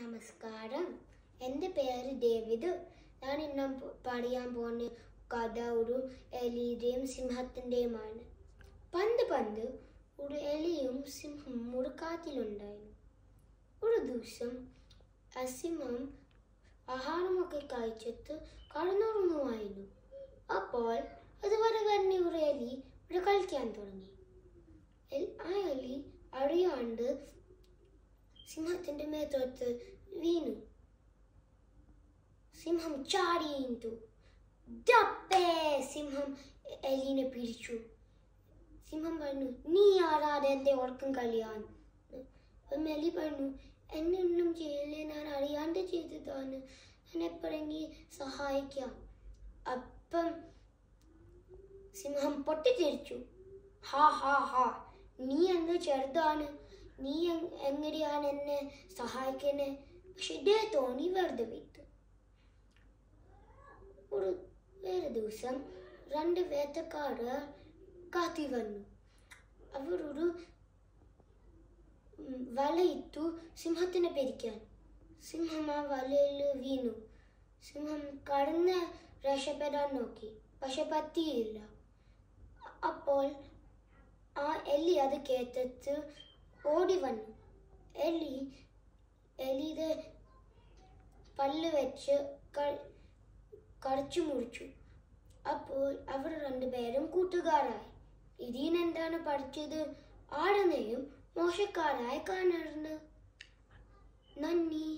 നമസ്കാരം. എൻ്റെ പേര് ഡേവിഡ്. ഞാൻ ഇന്ന് പറയാൻ പോകുന്ന കഥ ഒരു എലിയുടെയും സിംഹത്തിൻ്റെയുമാണ്. പണ്ട് ഒരു എലിയും സിംഹവും ഒരു കാട്ടിലുണ്ടായിരുന്നു. ഒരു ദിവസം ആ സിംഹം ആഹാരമൊക്കെ കഴിച്ചിട്ട് കടന്നുറങ്ങുമായിരുന്നു. അപ്പോൾ അതുവരെ തന്നെ ഒരു എലി ഇവിടെ കളിക്കാൻ തുടങ്ങി. ആ എലി അറിയാണ്ട് സിംഹത്തിന്റെ മേത്തോട്ട് വീണു. സിംഹം ചാടിയിട്ടു. സിംഹം എലിനെ പിടിച്ചു. സിംഹം പറഞ്ഞു, നീ ആരാതെ എന്റെ ഉറക്കം കളിയാണ്. എലി പറഞ്ഞു, എന്നെ ഒന്നും ചെയ്യില്ലേ, ഞാൻ അറിയാണ്ട് ചെയ്തതാണ്, ഞാൻ എപ്പോഴെങ്കിൽ സഹായിക്കാം. അപ്പം സിംഹം പൊട്ടിച്ചിരിച്ചു. ഹാ ഹാ ഹാ, നീ എന്ത് ചെറുതാണ്, നീ എങ്ങനെയാണ് എന്നെ സഹായിക്കണേ? പക്ഷെ ഇതേ തോന്നി വെറുതെ വിട്ടു. വേറെ ദിവസം 2 വേട്ടക്കാർ കാട്ടി വന്നു. അവർ ഒരു വലയിട്ടു സിംഹത്തിനെ പിടിക്കാൻ. സിംഹം ആ വലയിൽ വീണു. സിംഹം കടന്ന് രക്ഷപ്പെടാൻ നോക്കി, പക്ഷെ പറ്റിയില്ല. അപ്പോൾ ആ എലി അത് കേട്ടിട്ട് ഓടി വന്നു. എലിയുടെ പല്ല് വെച്ച് കടിച്ചു മുറിച്ചു. അപ്പോൾ അവർ 2 പേരും കൂട്ടുകാരായി. ഇതിനെന്താണ് പഠിച്ചത്? ആടിനെയും മോശക്കാരായി കാണരുത്. നന്ദി.